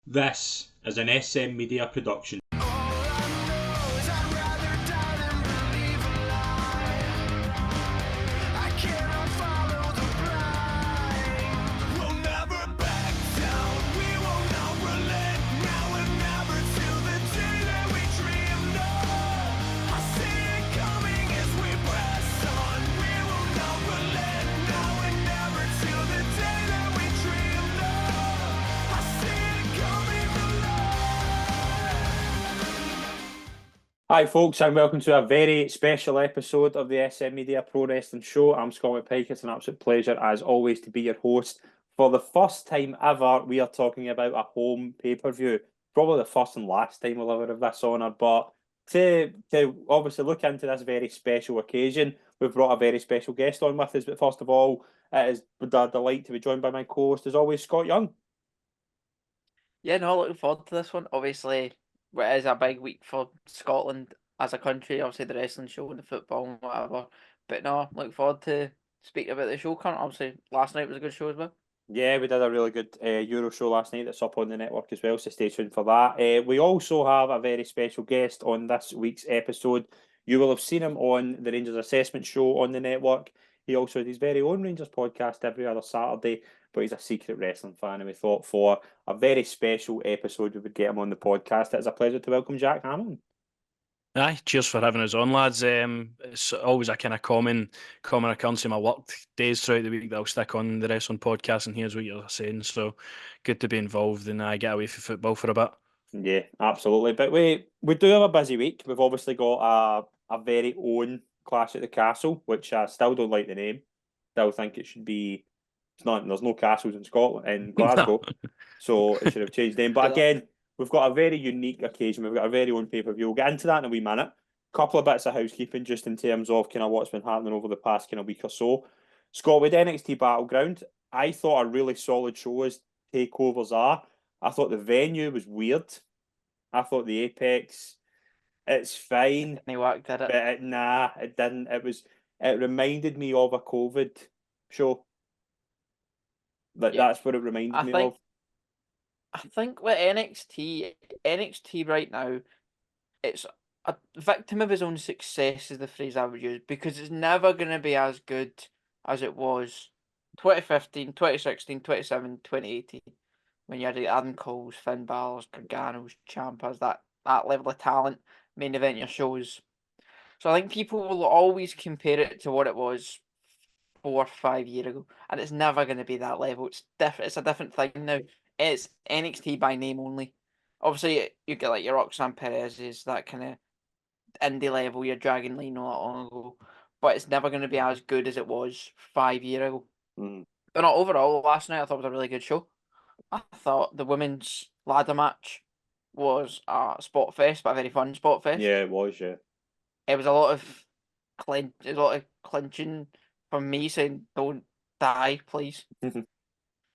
This is an SM Media production. Hi, folks, and welcome to a very special episode of the SM Media Pro Wrestling Show. I'm Scott Pike. It's an absolute pleasure, as always, to be your host. For the first time ever, we are talking about a home pay-per-view. Probably the first and last time we'll ever have this honour, but to obviously look into this very special occasion, we've brought a very special guest on with us. But first of all, it is a delight to be joined by my co-host, as always, Scott Young. Yeah, no, looking forward to this one. Obviously, it is a big week for Scotland as a country. Obviously, the wrestling show and the football and whatever. But no, looking forward to speaking about the show. Current, obviously, last night was a good show as well. Yeah, we did a really good Euro show last night that's up on the network as well, so stay tuned for that. We also have a very special guest on this week's episode. You will have seen him on the Rangers Assessment Show on the network. He also has his very own Rangers podcast every other Saturday, but he's a secret wrestling fan, and we thought for a very special episode we would get him on the podcast. It's a pleasure to welcome Jack Hamilton. Aye, cheers for having us on, lads. It's always a kind of common occurrence in my work days throughout the week that I'll stick on the wrestling podcast and here's what you're saying. So good to be involved and I get away from football for a bit. Yeah, absolutely. But we do have a busy week. We've obviously got a very own Clash at the Castle, which I still don't like the name. Still think it should be. It's not. There's no castles in Scotland in Glasgow, so it should have changed name. But again, we've got a very unique occasion. We've got a very own pay-per-view. We'll get into that in a wee minute. Couple of bits of housekeeping just in terms of kind of what's been happening over the past kind of week or so. Scott, with NXT Battleground, I thought a really solid show as takeovers are. I thought the venue was weird. I thought the Apex, it's fine, Any work did it? but nah, it didn't. It reminded me of a COVID show. That's what it reminded me of. I think with NXT right now, it's a victim of his own success is the phrase I would use, because it's never going to be as good as it was 2015, 2016, 2017, 2018, when you had Adam Cole's, Finn Balor's, Gargano's, Ciampa's, that level of talent, main event your shows. So I think people will always compare it to what it was 4 or 5 years ago, and it's never going to be that level. It's different. It's a different thing now. It's NXT by name only. Obviously, you get like your Roxanne Perez's, that kind of indie level, your Dragon Lee not that long ago, but it's never going to be as good as it was 5 years ago. But not overall, last night I thought it was a really good show. I thought the women's ladder match was a spot fest, but a very fun spot fest. Yeah, it was. Yeah, It was a lot of clinching from me saying, "Don't die, please."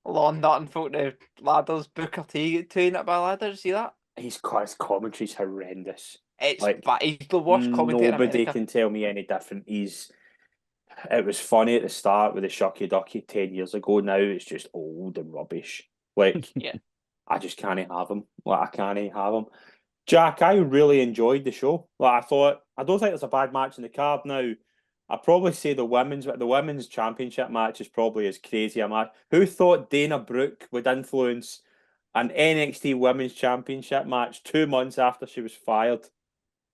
Lawn darting folk to ladders. Booker T doing it by ladders. See that? his commentary's horrendous. It's Like, bad. He's the worst commentator in nobody America. can tell me any different. It was funny at the start with the Shucky Ducky 10 years ago. Now it's just old and rubbish. Like, Yeah. I just can't have him. Like, I can't have him. Jack, I really enjoyed the show. Like, I don't think there's a bad match in the card now. I'd probably say the women's championship match is probably as crazy a match. Who thought Dana Brooke would influence an NXT Women's Championship match 2 months after she was fired?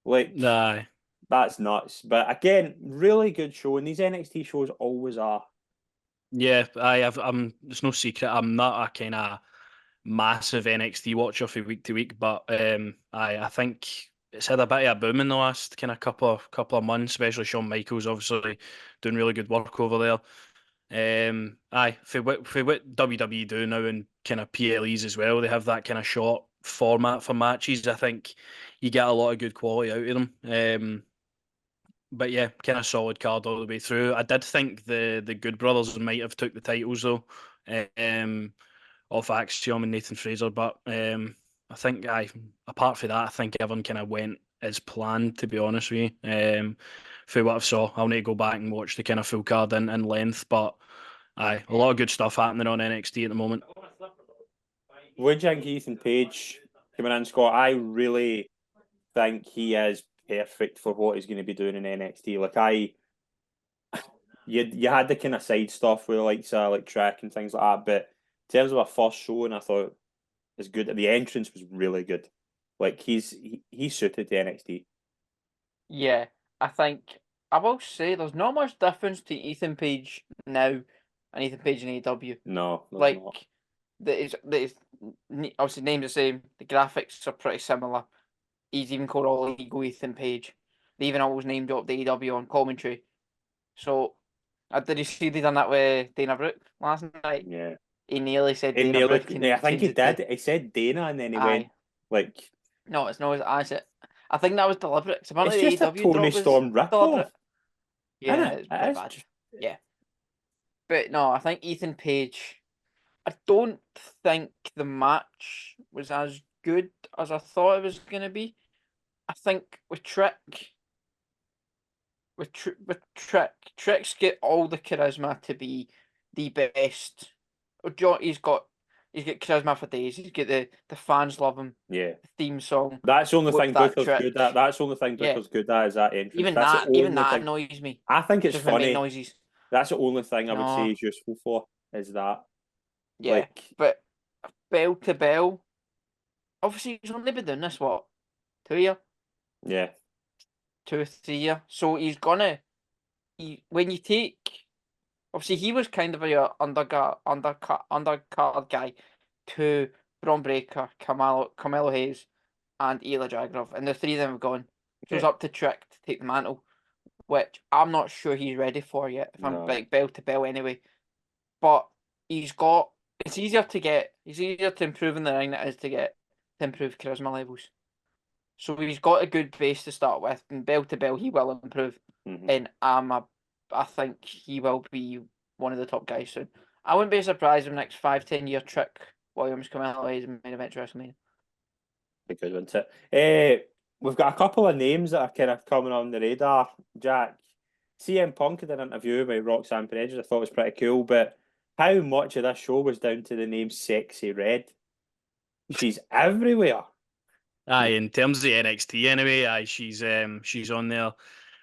Like, Aye. that's nuts. But again, really good show, and these NXT shows always are. Yeah, it's no secret. I'm not a kind of massive NXT watcher from week to week, but I think it's had a bit of a boom in the last kind of couple of months, especially Shawn Michaels obviously doing really good work over there. For what WWE do now in kind of PLEs as well, they have that kind of short format for matches. I think you get a lot of good quality out of them. But yeah, kind of solid card all the way through. I did think the Good Brothers might have took the titles though, off Axiom and Nathan Fraser, but I think apart from that, I think everyone kind of went as planned, to be honest with you. For what I saw, I'll need to go back and watch the kind of full card in length, but a lot of good stuff happening on NXT at the moment. Would you think Ethan Page coming in, Scott? I really think he is perfect for what he's going to be doing in NXT. You had the kind of side stuff with like track and things like that, but in terms of a first showing, I thought it was good. The entrance was really good. Like he's suited to NXT. Yeah, I think I will say there's not much difference to Ethan Page now and Ethan Page in AEW. No, there's not. Like obviously name's the same. The graphics are pretty similar. He's even called All Ego Ethan Page. They even always name dropped the AEW on commentary. So, did you see they done that with Dana Brooke last night? Yeah. He nearly said He Dana nearly, Brooke and yeah, I he think changed he it to did. He said Dana, and then he went aye. like, No, it's not. I said. I think that was deliberate. 'Cause it's apparently just the a AEW Tony drop was Storm ripoff, deliberate. isn't Yeah, it? it's It pretty is. bad. Yeah, but no, I think Ethan Page. I don't think the match was as good as I thought it was going to be. I think Trick's get all the charisma to be the best. He's got charisma for days. He's got the fans love him. Yeah. The theme song That's the only with thing that Booker's Trick. good at. That's the only thing Yeah, Booker's good at is that entrance. even That's the only that thing. annoys me. I think it's Just when make funny. noises. That's the only thing I would say No, he's useful for is that. yeah, Like, but bell to bell. Obviously, he's only been doing this what 2 year, yeah, 2 or 3 year. So he's gonna. When you take obviously he was kind of a undercard guy to Braun Breaker, Carmelo Hayes, and Ela Dragunov, and the three of them have gone. So it's yeah. up to Trick to take the mantle, which I'm not sure he's ready for yet. If I'm No. like bell to bell anyway, but he's got. It's easier to get. It's easier to improve in the ring than it is to improve charisma levels. So he's got a good base to start with, and bell to bell he will improve. Mhm. And I think he will be one of the top guys soon. I wouldn't be surprised if next 5-10 year Trick Williams come out as main event WrestleMania. Be good, wouldn't it? We've got a couple of names that are kind of coming on the radar, Jack. CM Punk did an interview with Roxanne Perez, I thought was pretty cool, but how much of this show was down to the name Sexy Red? She's everywhere. Aye, in terms of the NXT anyway, she's on there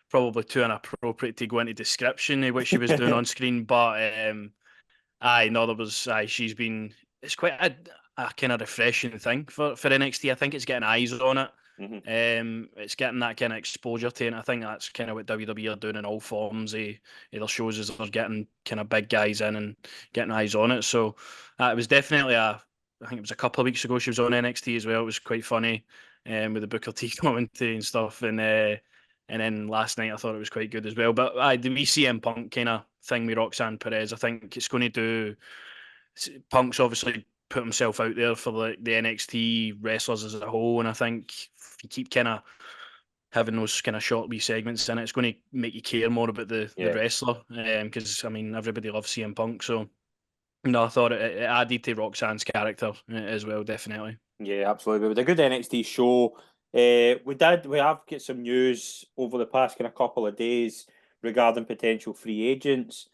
probably too inappropriate to go into description of what she was doing on screen, but no, she's been it's quite a kind of refreshing thing for NXT. I think it's getting eyes on it. It's getting that kind of exposure to it. And I think that's kind of what WWE are doing in all forms of their shows, is they're getting kind of big guys in and getting eyes on it. So it was definitely I think it was a couple of weeks ago she was on NXT as well. It was quite funny, with the Booker T commentary and stuff. And then last night I thought it was quite good as well. But the CM Punk kind of thing with Roxanne Perez, I think it's going to do. Punk's obviously put himself out there for the NXT wrestlers as a whole, and I think if you keep kind of having those kind of short wee segments in it, it's going to make you care more about the wrestler, because I mean everybody loves CM Punk, so no, I thought it added to Roxanne's character as well, definitely. Yeah, absolutely. With a good NXT show, we have got some news over the past kind of couple of days regarding potential free agents.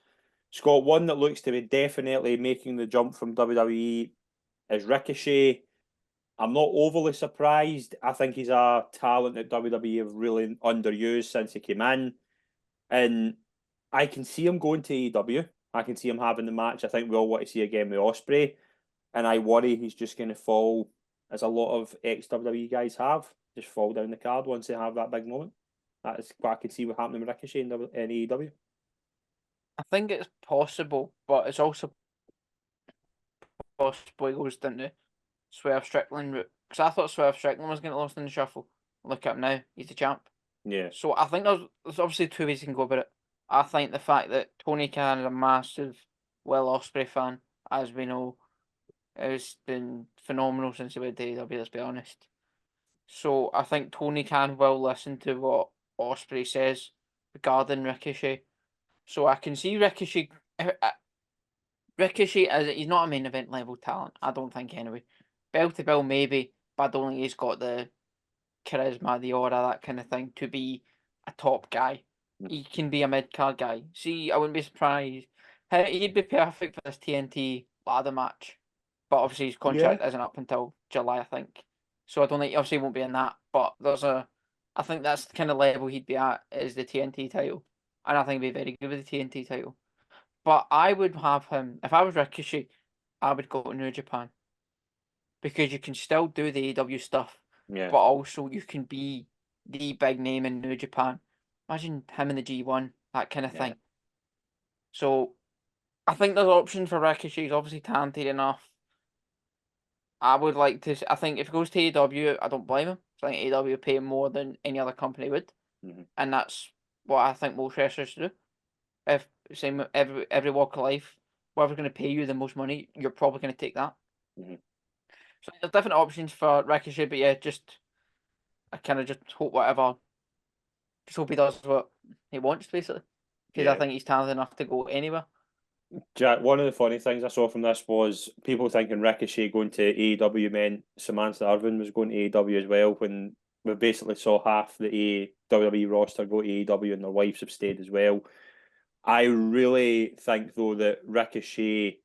Scott, one that looks to be definitely making the jump from WWE is Ricochet. I'm not overly surprised. I think he's a talent that WWE have really underused since he came in. And I can see him going to AEW. I can see him having the match I think we all want to see again with Ospreay. And I worry he's just going to fall, as a lot of ex-WWE guys have, just fall down the card once they have that big moment. That is what I can see what happening with Ricochet in AEW. I think it's possible, but it's also possible he goes down the Swerve Strickland route. Because I thought Swerve Strickland was going to lost in the shuffle. Look at him now, he's the champ. Yeah. So I think there's obviously two ways you can go about it. I think the fact that Tony Khan is a massive Will Ospreay fan, as we know, has been phenomenal since he went to AEW, let's be honest. So I think Tony Khan will listen to what Ospreay says regarding Ricochet. So I can see Ricochet. Ricochet, he's not a main event level talent, I don't think anyway. Bell to bell maybe, but I don't think he's got the charisma, the aura, that kind of thing to be a top guy. He can be a mid card guy. See, I wouldn't be surprised. He'd be perfect for this TNT ladder match. but obviously his contract isn't up until July, I think. So I don't think obviously he won't be in that. But I think that's the kind of level he'd be at is the TNT title, and I think he'd be very good with the TNT title. But I would have him if I was Ricochet. I would go to New Japan because you can still do the AEW stuff, but also you can be the big name in New Japan. Imagine him in the G1, that kind of thing. So I think there's options for Ricochet. He's obviously talented enough. I would like to. I think if he goes to AEW, I don't blame him. I think AEW would pay him more than any other company would, and that's what I think most wrestlers do. If same every walk of life, whoever's going to pay you the most money, you're probably going to take that. So there's different options for Ricochet, but yeah, I kind of just hope just hope he does what he wants basically, because I think he's talented enough to go anywhere. Jack, one of the funny things I saw from this was people thinking Ricochet going to AEW meant Samantha Irvin was going to AEW as well, when we basically saw half the WWE roster go to AEW and their wives have stayed as well. I really think though that Ricochet,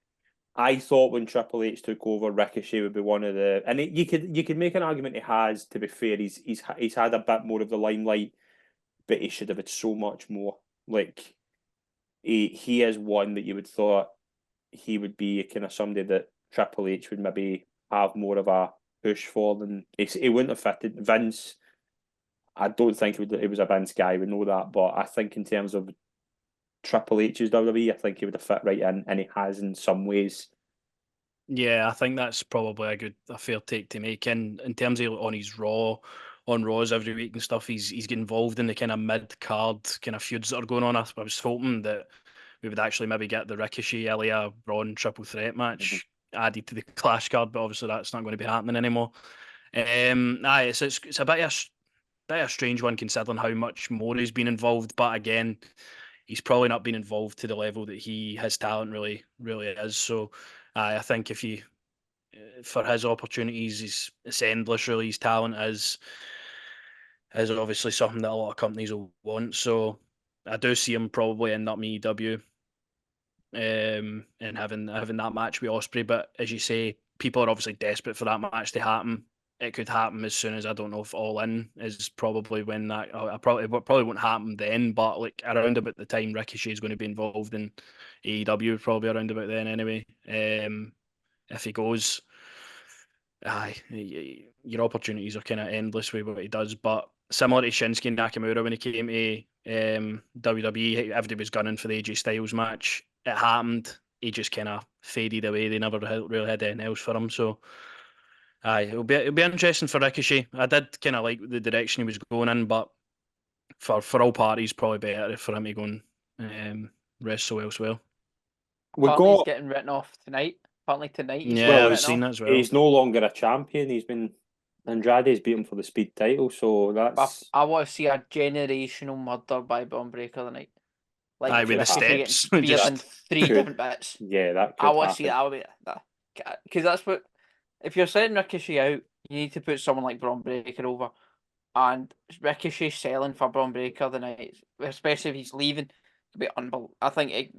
I thought when Triple H took over, Ricochet would be one of the, and you could make an argument he has. To be fair, he's had a bit more of the limelight, but he should have had so much more. Like he is one that you would thought he would be kind of somebody that Triple H would maybe have more of a push for than he wouldn't have fitted. Vince, I don't think he was a Vince guy. We know that, but I think in terms of Triple H's WWE, I think he would have fit right in, and he has in some ways. Yeah, I think that's probably a fair take to make. And in terms of on his Raws every week and stuff, he's getting involved in the kind of mid card kind of feuds that are going on. I was hoping that we would actually maybe get the Ricochet Ilya Braun triple threat match added to the Clash card, but obviously that's not going to be happening anymore. It's a bit of a strange one considering how much more he's been involved, but again, he's probably not been involved to the level that his talent really is. So I think for his opportunities, it's endless. Really, his talent is obviously something that a lot of companies will want. So I do see him probably end up in EW, and having that match with Osprey. But as you say, people are obviously desperate for that match to happen. It could happen as soon as, I don't know if All In is probably when that. I probably won't happen then, but like around about the time Ricochet is going to be involved in AEW, probably around about then anyway. If he goes, your opportunities are kind of endless with what he does. But similar to Shinsuke Nakamura when he came to WWE, everybody was gunning for the AJ Styles match. It happened. He just kind of faded away. They never really had anything else for him. So, it'll be interesting for Ricochet. I did kind of like the direction he was going in, but for all parties, probably better for him to go and wrestle elsewhere. He's getting written off tonight. Apparently tonight he's I've seen that as well. He's no longer a champion. He's been Andrade's beat him for the speed title, so that's. I want to see a generational murder by Braun Breaker tonight. Like with the steps, in 3 different bits. Yeah, that could I want happen. to see that. Because that's what, if you're setting Ricochet out, you need to put someone like Braun Breaker over. And Ricochet selling for Braun Breaker the night, especially if he's leaving, could be unbelievable. I think it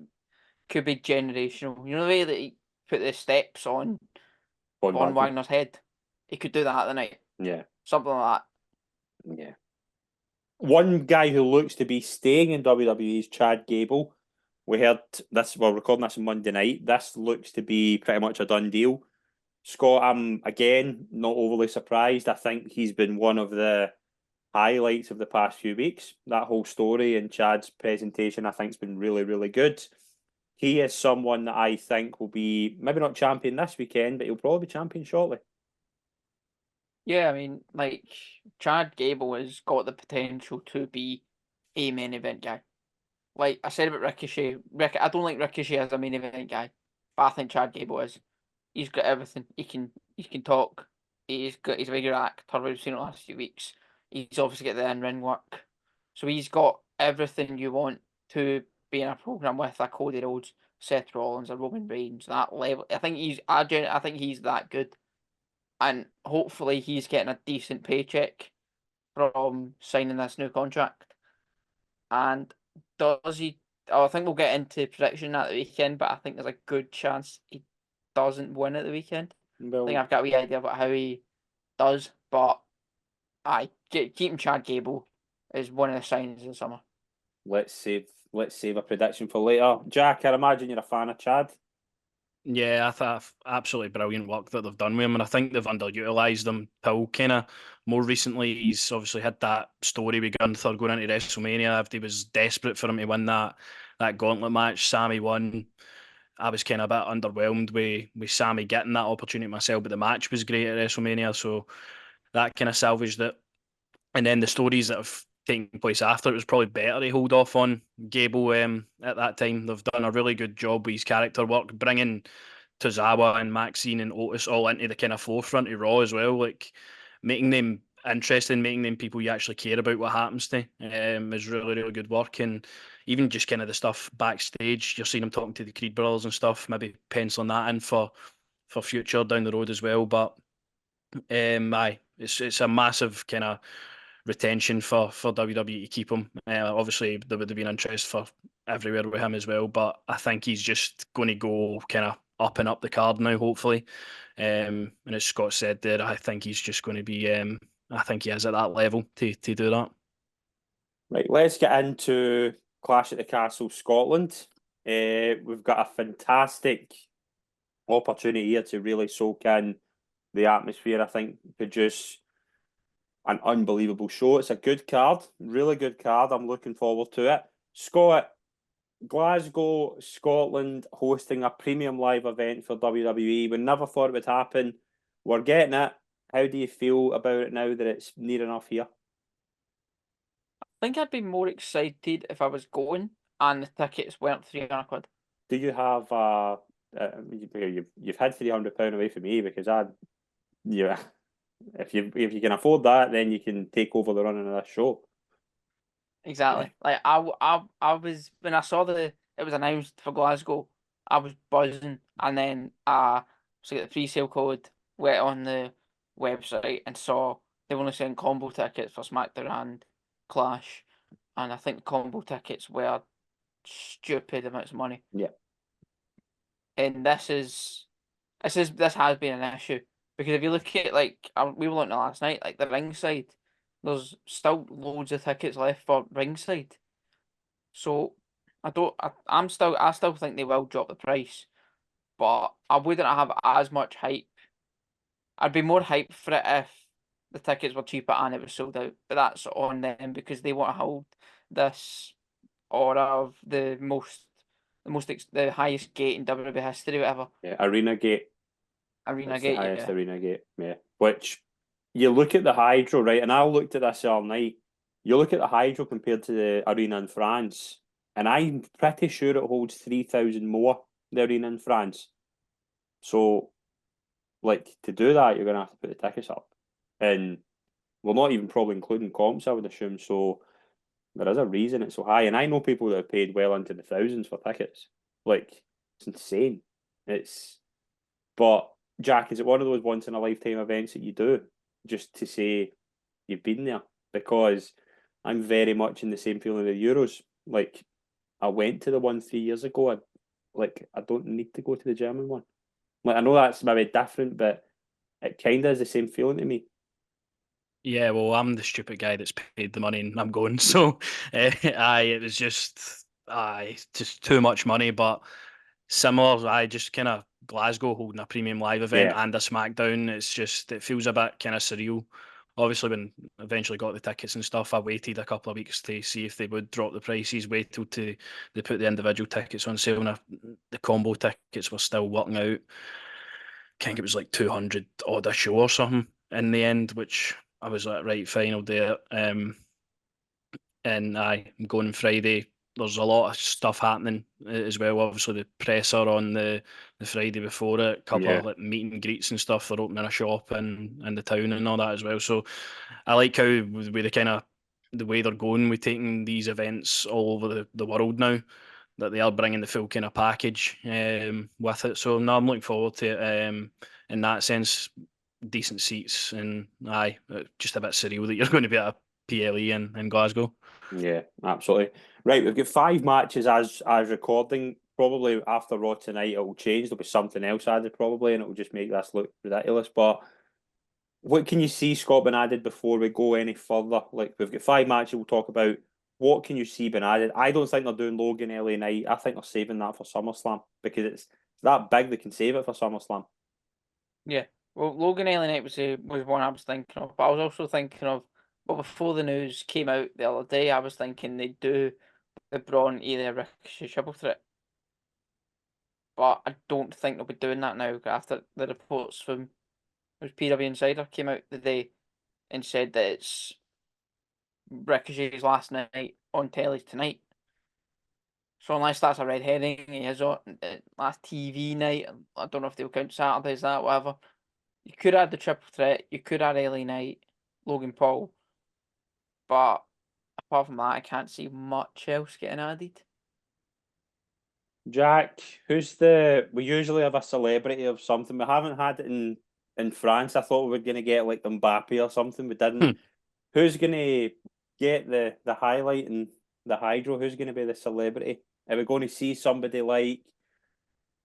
could be generational. You know the way that he put the steps on Von Wagner's head? He could do that the night. Yeah. Something like that. Yeah. One guy who looks to be staying in WWE is Chad Gable. We heard this, we're recording this on Monday night. This looks to be pretty much a done deal. Scott, I'm again not overly surprised. I think he's been one of the highlights of the past few weeks. That whole story and Chad's presentation, I think, has been really, really good. He is someone that I think will be maybe not champion this weekend, but he'll probably be champion shortly. Yeah, I mean, like, Chad Gable has got the potential to be a main event guy. Like I said about Ricochet, I don't like Ricochet as a main event guy, but I think Chad Gable is. He's got everything. He can talk. He's a very good actor. We've seen it the last few weeks. He's obviously got the in-ring work. So he's got everything you want to be in a program with a Cody Rhodes, Seth Rollins, a Roman Reigns, that level. I think he's that good. And hopefully he's getting a decent paycheck from signing this new contract. And does he? I think we'll get into prediction at the weekend, but I think there's a good chance he doesn't win at the weekend. I think Well, I've got a wee idea about how he does, but keeping Chad Gable is one of the signs of the summer. let's save a prediction for later. Jack, I imagine you're a fan of Chad. Yeah, I thought absolutely brilliant work that they've done with him, and I think they've underutilised him till kind of more recently. He's obviously had that story with Gunther going into WrestleMania. If he was desperate for him to win that gauntlet match, Sammy won. I was kind of a bit underwhelmed with Sammy getting that opportunity myself, but the match was great at WrestleMania, so that kind of salvaged it. And then the stories that have taken place after, it was probably better to hold off on Gable at that time. They've done a really good job with his character work, bringing Tozawa and Maxine and Otis all into the kind of forefront of Raw as well, like making them interesting, making them people you actually care about what happens to is really, really good work. And even just kind of the stuff backstage, you're seeing them talking to the Creed brothers and stuff, maybe penciling that in for future down the road as well. But aye, it's a massive kind of retention for WWE to keep him. Obviously, there would have been interest for everywhere with him as well, but I think he's just going to go kind of up and up the card now, hopefully. And as Scott said there, I think he's just going to be. I think he is at that level to do that. Right, let's get into Clash at the Castle Scotland. We've got a fantastic opportunity here to really soak in the atmosphere. I think produce an unbelievable show. It's a good card, really good card. I'm looking forward to it. Scott, Glasgow, Scotland, hosting a premium live event for WWE. We never thought it would happen. We're getting it. How do you feel about it now that it's near enough here? I think I'd be more excited if I was going and the tickets weren't £300. Do you have you've had £300 away from me because yeah, if you can afford that, then you can take over the running of this show. Exactly. Like I was when I saw it was announced for Glasgow, I was buzzing, and then so get the pre-sale code, went on the website and saw they were only selling combo tickets for SmackDown and Clash, and I think combo tickets were stupid amounts of money. Yeah. And this has been an issue because if you look at we were looking at last night, like the ringside, there's still loads of tickets left for ringside. So I still think they will drop the price, but I wouldn't have as much hype. I'd be more hyped for it if the tickets were cheaper and it was sold out. But that's on them because they want to hold this aura of the highest gate in WWE history, whatever. Yeah, Arena Gate. Arena That's Gate, the highest yeah. Arena Gate. Yeah. Which you look at the Hydro, right? And I looked at this all night. You look at the Hydro compared to the Arena in France, and I'm pretty sure it holds 3,000 more, the Arena in France. So, like, to do that, you're going to have to put the tickets up. And we're not even probably including comps, I would assume. So, there is a reason it's so high. And I know people that have paid well into the thousands for tickets. Like, it's insane. But, Jack, is it one of those once in a lifetime events that you do just to say you've been there? Because I'm very much in the same feeling of the Euros. Like, I went to the one 3 years ago. I don't need to go to the German one. Like, I know that's maybe different, but it kind of is the same feeling to me. Yeah, well, I'm the stupid guy that's paid the money and I'm going. So, it was just too much money. But similar, just kind of Glasgow holding a premium live event Yeah. and a SmackDown. It feels a bit kind of surreal. Obviously, when eventually got the tickets and stuff, I waited a couple of weeks to see if they would drop the prices. Waited till they put the individual tickets on sale, and the combo tickets were still working out. I think it was like 200 odd a show or something in the end, which I was like, right, fine, I'll do it. And I'm going Friday. There's a lot of stuff happening as well. Obviously, the presser on the Friday before it, a couple Yeah. of like meet and greets and stuff. They're opening a shop in the town and all that as well. So I like how with the kind of the way they're going with taking these events all over the world now, that they are bringing the full kind of package with it. So no, I'm looking forward to it. In that sense, decent seats and just a bit surreal that you're going to be at a PLE in Glasgow. Yeah, absolutely. Right, we've got 5 matches as recording. probably after Raw tonight, it will change. There'll be something else added probably, and it will just make this look ridiculous. But what can you see Scott been added before we go any further? Like we've got 5 matches we'll talk about. What can you see been added? I don't think they're doing Logan LA Knight. I think they're saving that for SummerSlam because it's that big they can save it for SummerSlam. Yeah. Well, Logan Allen Knight was one I was thinking of, but I was also thinking of, well, before the news came out the other day, I was thinking they'd do the Braun either Ricochet triple threat. But I don't think they'll be doing that now after the reports from it was PW Insider came out today and said that it's Ricochet's last night on telly tonight. So unless that's a red herring, he is on last TV night. I don't know if they'll count Saturdays, that, whatever. You could add the triple threat. You could add LA Knight, Logan Paul. But apart from that, I can't see much else getting added. Jack, who's the? We usually have a celebrity of something. We haven't had it in France. I thought we were going to get like Mbappe or something. We didn't. Who's going to get the highlight and the hydro? Who's going to be the celebrity? Are we going to see somebody like,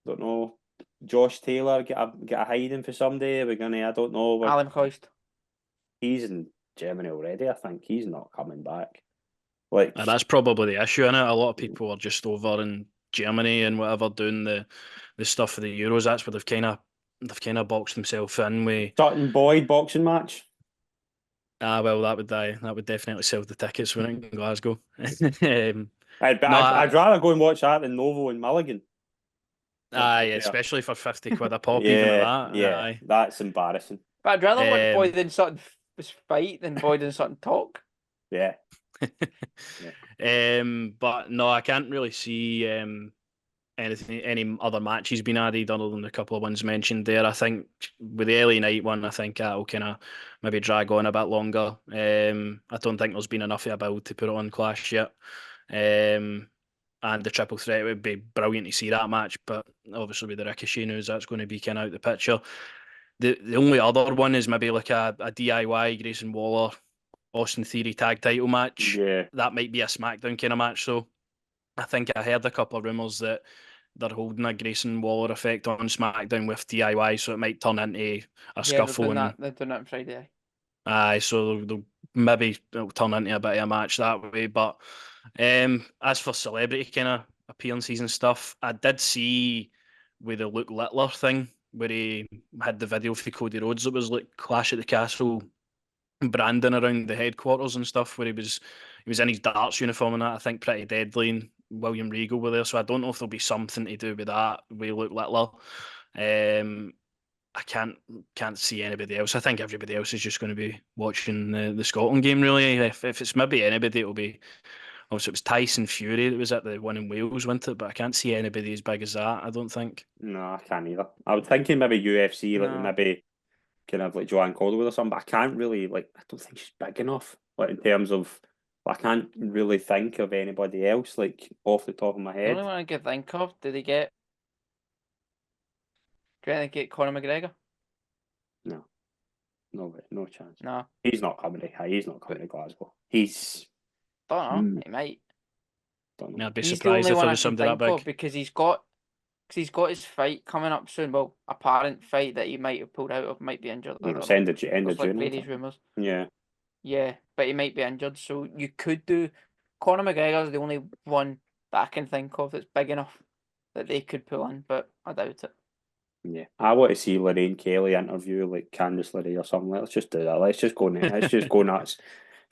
I don't know, Josh Taylor get a hiding for somebody? Are we going to? I don't know. Alan Coist. He's in Germany already. I think he's not coming back. Like that's probably the issue in it. A lot of people are just over in Germany and whatever doing the stuff for the Euros. That's where they've kind of boxed themselves in with. Sutton Boyd boxing match. Well, that would definitely sell the tickets when it in Glasgow. I'd rather go and watch that than Novo and Mulligan. Especially for 50 quid a pop, yeah, even at that. Yeah, aye. That's embarrassing. But I'd rather watch Boyd and Sutton fight than Boyd and Sutton talk. Yeah. But no, I can't really see any other matches being added other than the couple of ones mentioned there. I think with the LA Knight one, I think that'll kind of maybe drag on a bit longer. I don't think there's been enough of a build to put it on Clash yet. And the triple threat, it would be brilliant to see that match, but obviously with the Ricochet news, that's going to be kind of out the picture. The only other one is maybe like a DIY Grayson Waller Austin Theory tag title match. Yeah. That might be a SmackDown kind of match. So I think I heard a couple of rumours that they're holding a Grayson Waller effect on SmackDown with DIY, so it might turn into a scuffle. They're doing that on Friday. So they'll maybe it'll turn into a bit of a match that way. But as for celebrity kind of appearances and stuff, I did see with the Luke Littler thing where he had the video for Cody Rhodes. It was like Clash at the Castle branding around the headquarters and stuff where he was in his darts uniform and that. I think Pretty Deadly and William Regal were there, so I don't know if there'll be something to do with that with Luke Littler. I can't see anybody else. I think everybody else is just going to be watching the Scotland game really. If it's maybe anybody, it'll be obviously it was Tyson Fury that was at the one in Wales, wasn't it? But I can't see anybody as big as that. I don't think. No, I can't either. I was thinking maybe UFC, like maybe kind of like Joanne Caldwell or something, but I can't really I don't think she's big enough. Like in terms of, I can't really think of anybody else like off the top of my head. The only one I could think of, do they get Conor McGregor? No chance. No. He's not coming to Glasgow. He's Don't know. He might. Don't know. I'd be He's the surprised only if one there I was can somebody that think of big. because he's got his fight coming up soon. Well, apparent fight that he might have pulled out of, might be injured. It's end of There's June. various rumours. Yeah. Yeah, but he might be injured, so you could do. Conor McGregor's the only one that I can think of that's big enough that they could pull in, but I doubt it. Yeah, I want to see Lorraine Kelly interview like Candice LeRae or something. Let's just do that. Let's just go nuts.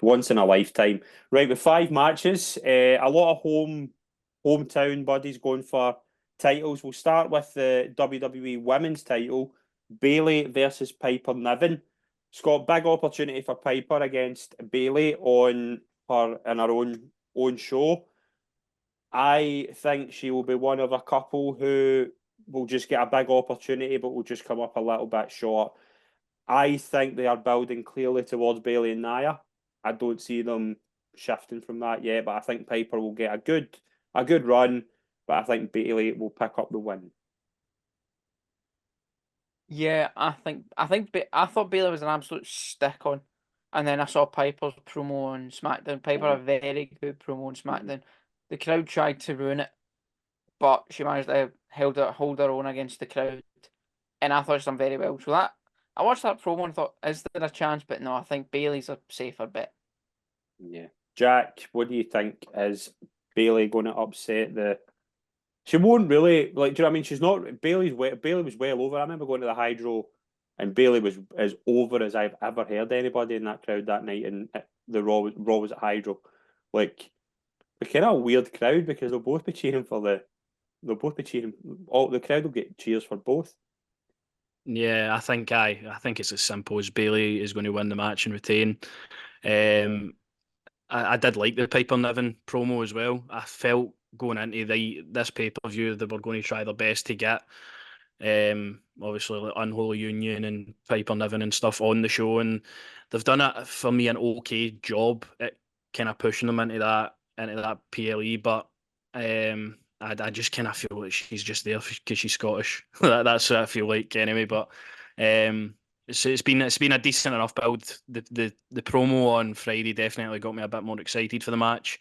Once in a lifetime. Right, with 5 matches, a lot of hometown buddies going for titles. We'll start with the WWE Women's title, Bayley versus Piper Niven. Scott, big opportunity for Piper against Bayley in her own show. I think she will be one of a couple who will just get a big opportunity, but will just come up a little bit short. I think they are building clearly towards Bayley and Nia. I don't see them shifting from that yet, but I think Piper will get a good run, but I think Bayley will pick up the win. Yeah, I thought Bayley was an absolute stick on, and then I saw Piper's promo on SmackDown. Piper a very good promo on SmackDown. The crowd tried to ruin it, but she managed to hold her own against the crowd, and I thought she done very well. So that I watched that promo and thought, is there a chance? But no, I think Bailey's a safer bet. Yeah. Jack, what do you think? Is Bailey going to upset the... She won't really, like, do you know what I mean? She's not... Bailey was well over. I remember going to the Hydro and Bailey was as over as I've ever heard anybody in that crowd that night, and the Raw was at Hydro. Like, a kind of weird crowd because they'll both be cheering for the... They'll both be cheering... All the crowd will get cheers for both. Yeah, I think it's as simple as Bailey is going to win the match and retain. Um, I did like the Piper Niven promo as well. I felt going into this pay-per-view they were going to try their best to get obviously like Unholy Union and Piper Niven and stuff on the show, and they've done it for me an okay job at kind of pushing them into that PLE, but I just kind of feel like she's just there because she's Scottish. That's what I feel like anyway. But it's been a decent enough build. The promo on Friday definitely got me a bit more excited for the match.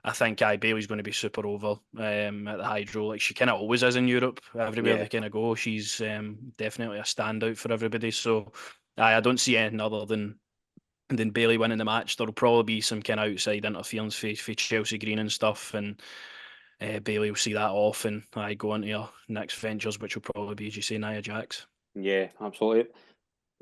I think Bailey's going to be super over at the Hydro, like she kind of always is in Europe. Everywhere they kind of go, she's definitely a standout for everybody. So I don't see anything other than Bailey winning the match. There'll probably be some kind of outside interference for Chelsea Green and stuff, and Bailey will see that off and go into her next ventures, which will probably be, as you say, Nia Jax. Yeah, absolutely.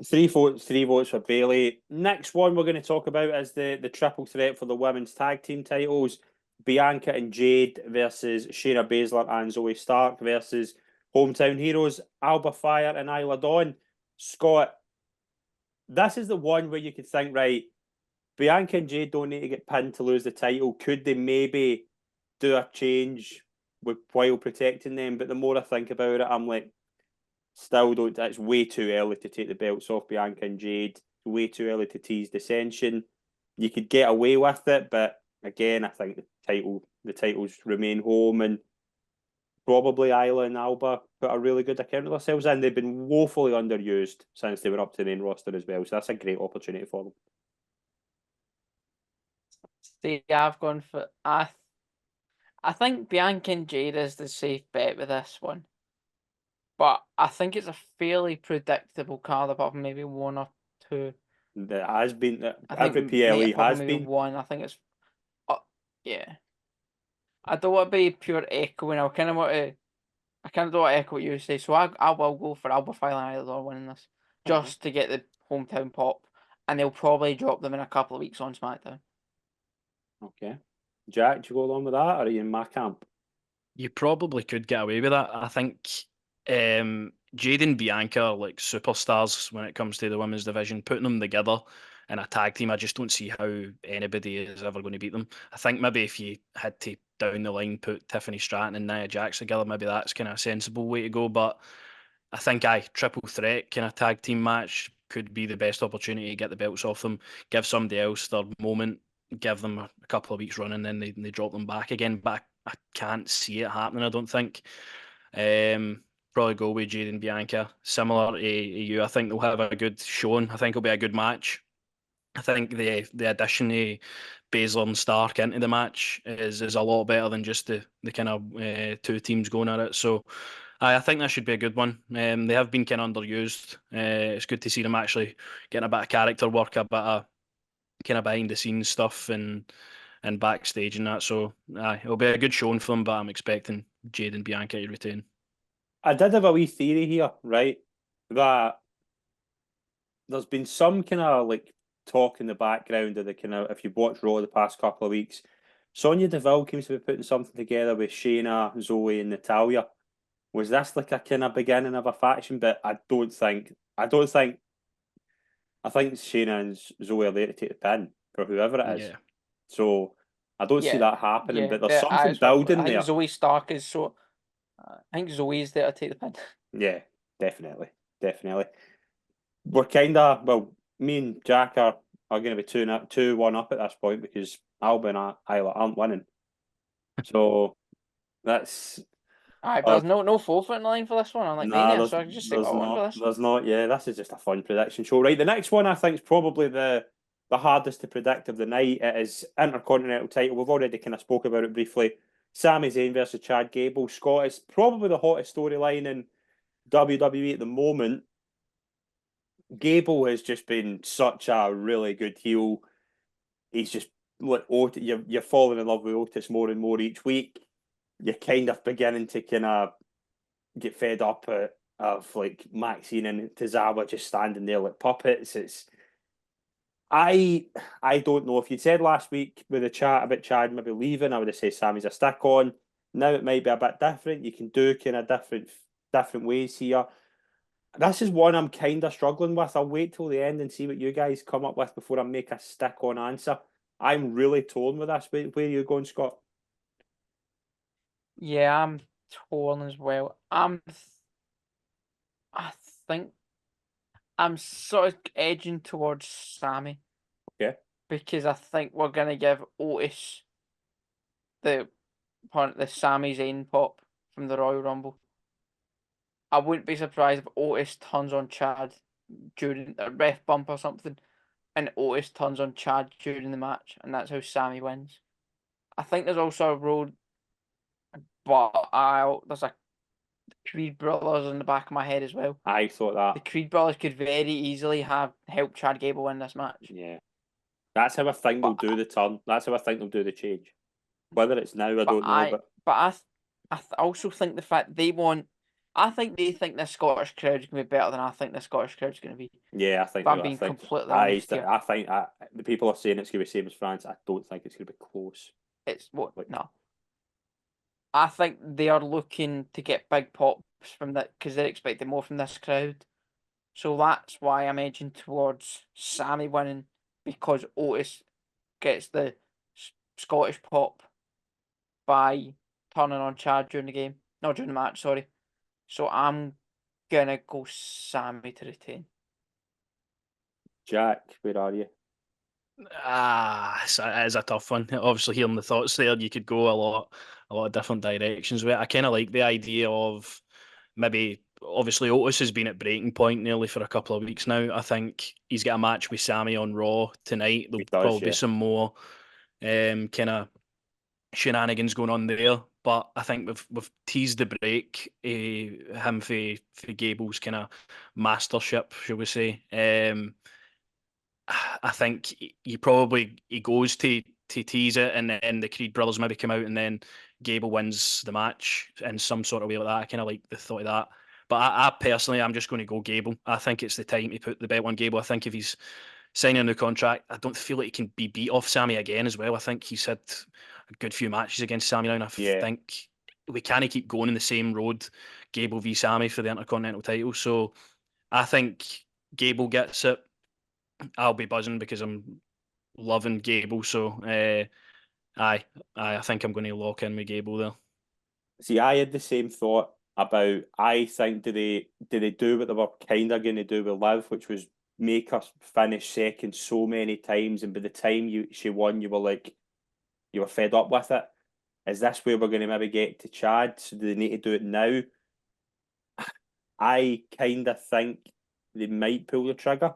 Three votes for Bailey. Next one we're going to talk about is the triple threat for the women's tag team titles. Bianca and Jade versus Shayna Baszler and Zoe Stark versus hometown heroes Alba Fire and Isla Dawn. Scott, this is the one where you could think, right, Bianca and Jade don't need to get pinned to lose the title. Could they maybe do a change while protecting them? But the more I think about it, I'm like, still don't. It's way too early to take the belts off Bianca and Jade. Way too early to tease dissension. You could get away with it, but again, I think the titles remain home, and probably Isla and Alba put a really good account of themselves in. They've been woefully underused since they were up to the main roster as well, so that's a great opportunity for them. See, I've gone for I think Bianca and Jade is the safe bet with this one. But I think it's a fairly predictable card, apart from maybe one or two. There has been I every think PLE has maybe been one. I think it's yeah. I don't want to be pure echoing. I kind of don't want to echo what you say. So I will go for Alba Fire and Isla winning this, just to get the hometown pop, and they'll probably drop them in a couple of weeks on SmackDown. Okay, Jack, do you go along with that, or are you in my camp? You probably could get away with that. I think Jade and Bianca are like superstars when it comes to the women's division. Putting them together in a tag team, I just don't see how anybody is ever going to beat them. I think maybe if you had to down the line put Tiffany Stratton and Nia Jax together, maybe that's kind of a sensible way to go. But I think triple threat kind of tag team match could be the best opportunity to get the belts off them, give somebody else their moment, give them a couple of weeks run, and then they drop them back again. But I can't see it happening, I don't think. Probably go with Jade and Bianca. Similar to you, I think they'll have a good showing. I think it'll be a good match. I think the addition of Baszler and Stark into the match is a lot better than just the kind of two teams going at it. So I think that should be a good one. They have been kind of underused. It's good to see them actually getting a bit of character work, a bit of kind of behind the scenes stuff and backstage and that. So it'll be a good showing for them, but I'm expecting Jade and Bianca to retain. I did have a wee theory here, right? That there's been some kind of like talk in the background of the kind of, if you've watched Raw the past couple of weeks, Sonya Deville seems to be putting something together with Shayna, Zoe, and Natalia. Was this like a kind of beginning of a faction? But I think Shayna and Zoe are there to take the pin for whoever it is. Yeah. So I don't see Yeah, that happening, but there's I something as well. building I think there. Zoe Stark is so. I think Zoe's there to take the pin. Yeah, definitely. We're kind of, well, me and Jack are going to be 2-1 up at this point because Alba and Isla aren't winning. So that's... Alright, but there's no forfeit in the line for this one. I'm like Mania, so I can just stick there's on not. for this. There's not. Yeah, this is just a fun prediction show. Right, the next one I think is probably the hardest to predict of the night. It is Intercontinental title. We've already kind of spoke about it briefly. Sami Zayn versus Chad Gable. Scott, is probably the hottest storyline in WWE at the moment. Gable has just been such a really good heel. He's just like you're falling in love with Otis more and more each week. You're kind of beginning to kind of get fed up of like Maxine and Tozawa just standing there like puppets. I don't know. If you'd said last week with the chat about Chad maybe leaving, I would have said Sammy's a stick on. Now it might be a bit different. You can do kind of different ways here. This is one I'm kind of struggling with. I'll wait till the end and see what you guys come up with before I make a stick on answer. I'm really torn with this. Where are you going, Scott? Yeah, I'm torn as well. I think I'm sort of edging towards Sammy. Okay. Because I think we're gonna give Otis the Sami Zayn pop from the Royal Rumble. I wouldn't be surprised if Otis turns on Chad during a ref bump or something, and Otis turns on Chad during the match, and that's how Sammy wins. I think there's also a road, but there's a Creed brothers in the back of my head as well. I thought The that. Creed brothers could very easily have helped Chad Gable win this match. Yeah. That's how I think they'll do the turn. That's how I think they'll do the change. Whether it's now, I don't know. I also think the fact I think they think the Scottish crowd's going to be better than I think the Scottish crowd's going to be. Yeah, I think. If I'm being completely honest here. I think the people are saying it's going to be the same as France. I don't think it's going to be close. It's what? No. I think they are looking to get big pops from that because they're expecting more from this crowd. So that's why I'm edging towards Sammy winning because Otis gets the Scottish pop by turning on Chad during the game. No, during the match, sorry. So I'm gonna go Sammy to retain. Jack, where are you? It is a tough one. Obviously, hearing the thoughts there, you could go a lot of different directions with it. I kind of like the idea of maybe. Obviously, Otis has been at breaking point nearly for a couple of weeks now. I think he's got a match with Sammy on Raw tonight. There'll probably be some more kind of shenanigans going on there. But I think we've teased the break, him for Gable's kind of mastership, shall we say. I think he goes to tease it, and then the Creed brothers maybe come out, and then Gable wins the match in some sort of way like that. I kind of like the thought of that. But I personally, I'm just going to go Gable. I think it's the time to put the belt on Gable. I think if he's signing a new contract, I don't feel like he can be beat off Sammy again as well. I think he's had a good few matches against Sammy now, and I think we can't keep going in the same road, Gable v Sammy for the Intercontinental title. So I think Gable gets it. I'll be buzzing because I'm loving Gable. So I think I'm going to lock in with Gable there. See, I had the same thought about. I think do they do what they were kind of going to do with Liv, which was make us finish second so many times, and by the time she won, you were fed up with it. Is this where we're going to maybe get to Chad? So do they need to do it now? I kind of think they might pull the trigger,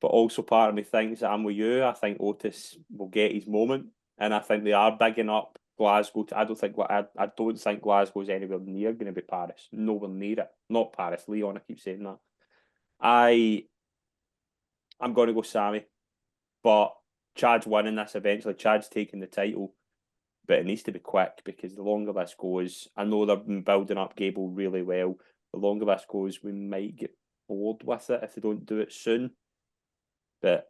but also part of me thinks that I'm with you. I think Otis will get his moment, and I think they are bigging up Glasgow. I don't think Glasgow's anywhere near going to be Paris. Nowhere near it. Not Paris. Leon, I keep saying that. I'm going to go Sammy, but Chad's winning this eventually. Chad's taking the title, but it needs to be quick because the longer this goes, I know they've been building up Gable really well. The longer this goes, we might get bored with it if they don't do it soon. But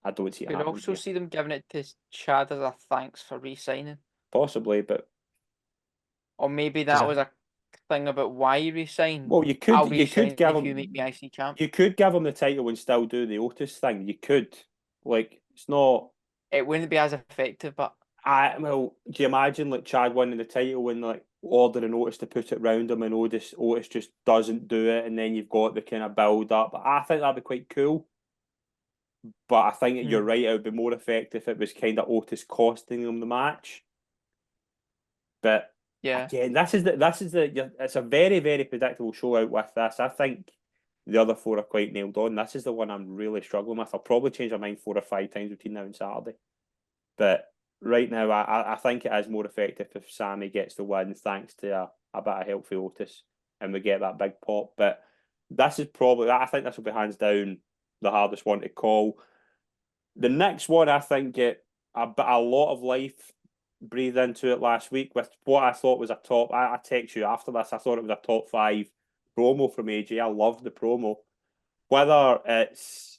I don't see it happening. Could also see them giving it to Chad as a thanks for re-signing. Possibly, but or maybe that was a thing about why he re-signed. Well, you could give him. You make me IC champ. You could give him the title and still do the Otis thing. You could, it's not. It wouldn't be as effective, but do you imagine Chad winning the title and ordering Otis to put it round him, and Otis just doesn't do it, and then you've got the kind of build up. I think that'd be quite cool. But I think you're right. It would be more effective if it was kind of Otis costing him the match. But yeah, again, it's a very, very predictable show out with this. I think the other four are quite nailed on. This is the one I'm really struggling with. I'll probably change my mind 4 or 5 times between now and Saturday. But right now, I think it is more effective if Sammy gets the win thanks to a bit of help for Otis and we get that big pop. But this is probably, I think this will be hands down the hardest one to call. The next one, I think, get a lot of life breathed into it last week with what I thought was a top. I text you after this. I thought it was a top 5 promo from AJ. I loved the promo. Whether it's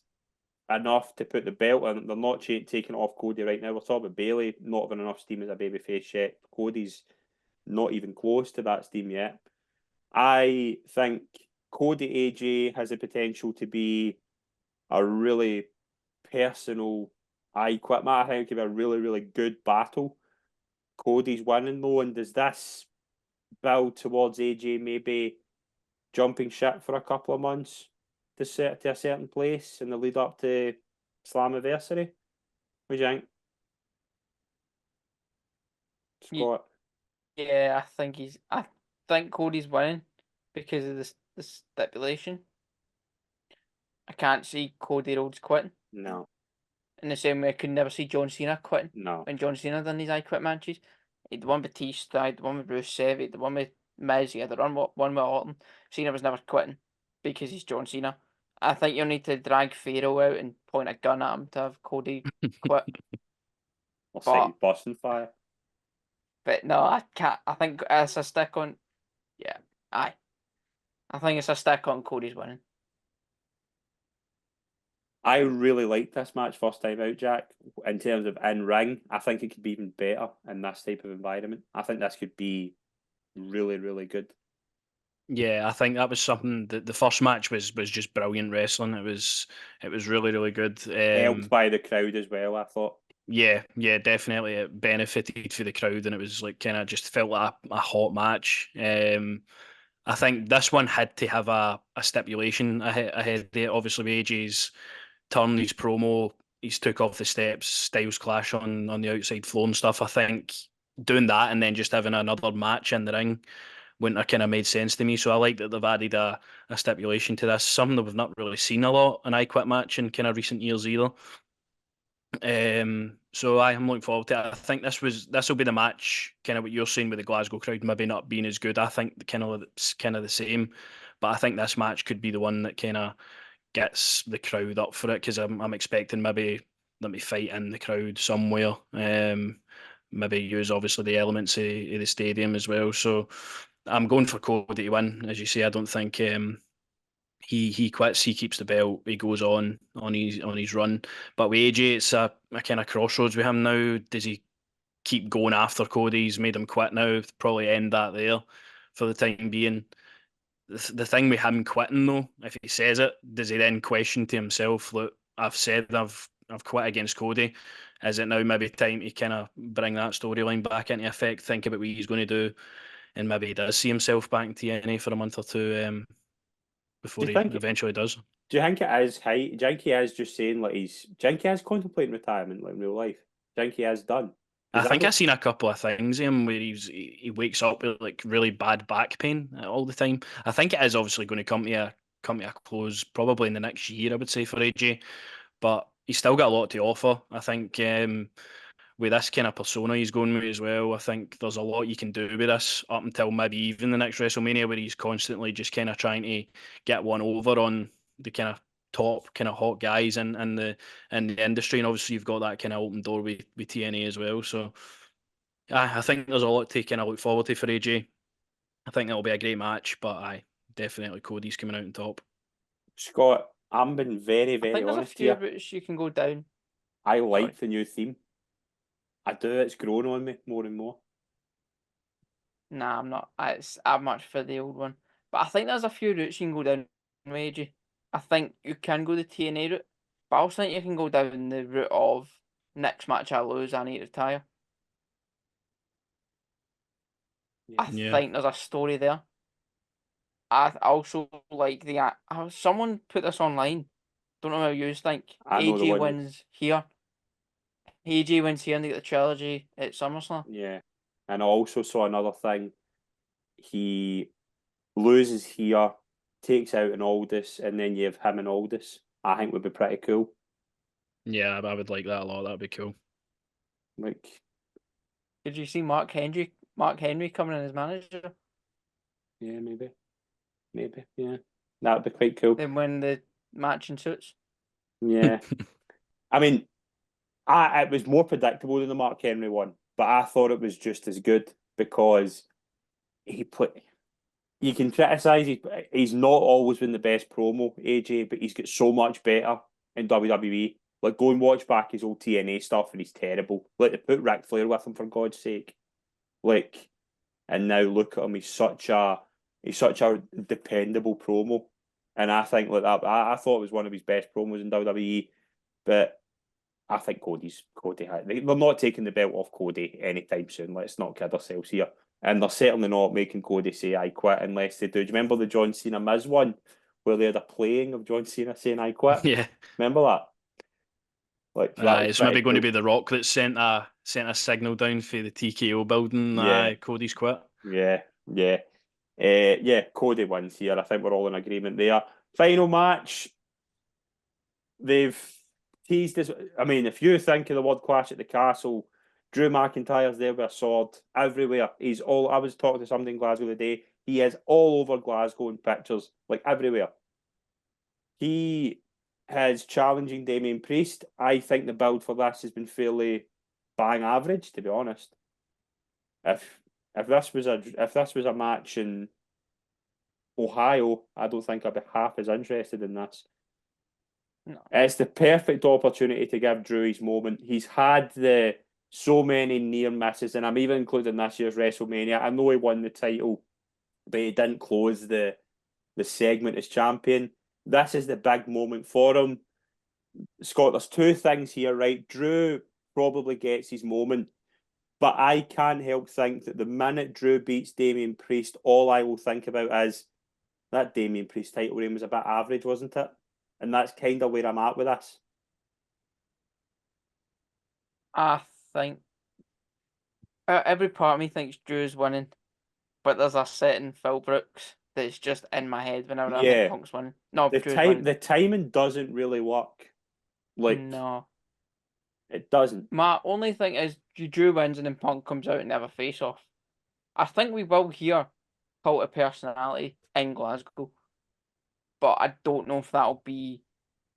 enough to put the belt on, they're not taking off Cody right now. We're talking about Bailey not having enough steam as a babyface yet. Cody's not even close to that steam yet. I think Cody AJ has the potential to be a really personal I quit match. I think it could be a really, really good battle. Cody's winning though, and does this build towards AJ maybe jumping ship for a couple of months to set to a certain place in the lead up to Slammiversary? What do you think, Scott? Yeah, I think Cody's winning because of the stipulation. I can't see Cody Rhodes quitting. No. In the same way I could never see John Cena quitting. No. When John Cena done these I Quit matches. He had the one with Batista, he had the one with Rusev, he had the one with Miz, he had the one with Orton. Cena was never quitting because he's John Cena. I think you'll need to drag Pharaoh out and point a gun at him to have Cody quit. I'll set you busting fire. But no, I can't. I think it's a stick on. Yeah, aye. I think it's a stick on Cody's winning. I really liked this match first time out, Jack. In terms of in ring, I think it could be even better in this type of environment. I think this could be really, really good. Yeah, I think that was something that the first match was just brilliant wrestling. It was really, really good. Helped by the crowd as well, I thought. Yeah, definitely. It benefited for the crowd, and it was like kind of just felt like a hot match. I think this one had to have a stipulation ahead there. Obviously, with AJ's turn, his promo, he's took off the steps, Styles Clash on the outside floor and stuff. I think doing that and then just having another match in the ring wouldn't have kind of made sense to me. So I like that they've added a stipulation to this. Something that we've not really seen a lot an I Quit match in kind of recent years either. So I am looking forward to it. I think this will be the match, kind of what you're saying with the Glasgow crowd maybe not being as good. I think it's kind of the same, but I think this match could be the one that kind of gets the crowd up for it because I'm expecting maybe let me fight in the crowd somewhere. Maybe use obviously the elements of the stadium as well. So I'm going for Cody to win. As you say, I don't think he quits, he keeps the belt, he goes on his run. But with AJ, it's a kind of crossroads with him now. Does he keep going after Cody? He's made him quit now. Probably end that there for the time being. The thing with him quitting though, if he says it, does he then question to himself, look, I've said I've quit against Cody. Is it now maybe time to kind of bring that storyline back into effect, think about what he's going to do, and maybe he does see himself back in TNA for a month or two before Do you he think eventually does? Do you think it is height? Do you think he is just saying like do you think he is contemplating retirement like in real life? Do you think he is done? I Because I think I've don't. seen a couple of things of him where he wakes up with like really bad back pain all the time. I think it is obviously going to come to a close probably in the next year, I would say, for AJ. But he's still got a lot to offer. I think with this kind of persona he's going with as well, I think there's a lot you can do with this up until maybe even the next WrestleMania where he's constantly just kind of trying to get one over on the kind of top kind of hot guys in the industry, and obviously you've got that kind of open door with TNA as well. So I think there's a lot to kind of look forward to for AJ. I think it'll be a great match, but definitely Cody's coming out on top. Scott, I'm being very, I very think there's a honest few here. routes you can go down. I like Sorry. the new theme. I do. It's grown on me more and more. Nah, I'm not. I'm much for the old one. But I think there's a few routes you can go down, AJ. I think you can go the TNA route, but I also think you can go down the route of next match I lose, I need to retire. I Yeah. think there's a story there. I also like someone put this online. Don't know how you think. I know the AJ one. wins here. AJ wins here and they get the trilogy at SummerSlam. Yeah, and I also saw another thing. He loses here, takes out an Aldous, and then you have him and Aldous. I think would be pretty cool. Yeah, I would like that a lot. That'd be cool. Like Did you see Mark Henry coming in as manager? Yeah, maybe. Yeah, that would be quite cool. Then win the matching suits. Yeah, I mean, it was more predictable than the Mark Henry one, but I thought it was just as good because he put. You can criticise he's not always been the best promo, AJ, but he's got so much better in WWE. Like, go and watch back his old TNA stuff, and he's terrible. Like, they put Ric Flair with him for God's sake. Like, and now look at him. He's such a dependable promo, and I think like that. I thought it was one of his best promos in WWE, but I think Cody. They're not taking the belt off Cody anytime soon. Let's not kid ourselves here. And they're certainly not making Cody say "I quit" unless they do. Do you remember the John Cena Miz one where they had a playing of John Cena saying "I quit"? Yeah. Remember that? Like that was It's maybe going cool. to be The Rock that sent a signal down for the TKO building. Yeah. Cody's quit. Yeah. Cody wins here. I think we're all in agreement there. Final match. They've teased us. I mean, if you think of the word clash at the castle, Drew McIntyre's there with a sword everywhere. He's all. I was talking to somebody in Glasgow today. He is all over Glasgow in pictures, like everywhere. He is challenging Damien Priest. I think the build for this has been fairly bang average, to be honest. If this was a match in Ohio, I don't think I'd be half as interested in this. No. It's the perfect opportunity to give Drew his moment. He's had so many near misses, and I'm even including this year's WrestleMania. I know he won the title, but he didn't close the segment as champion. This is the big moment for him. Scott, there's two things here, right? Drew probably gets his moment, but I can't help think that the minute Drew beats Damien Priest, all I will think about is that Damien Priest title reign was a bit average, wasn't it? And that's kind of where I'm at with this. I think every part of me thinks Drew's winning, but there's a certain Phil Brooks that's just in my head whenever I think Punk's winning. No, Drew's winning. The timing doesn't really work. Like, no, it doesn't. my only thing is Drew wins and then Punk comes out and they have a face off. I think we will hear Cult of Personality in Glasgow, but I don't know if that'll be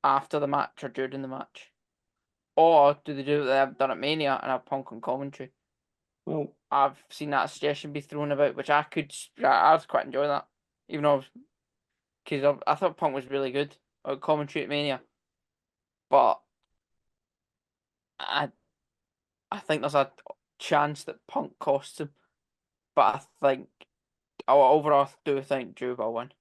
after the match or during the match. Or do they do what they've done at Mania and have Punk on commentary? Well, I've seen that suggestion be thrown about, which I'd quite enjoy that, even though because I thought Punk was really good at commentary at Mania, but I think there's a chance that Punk costs him, but I overall do think Drew will win.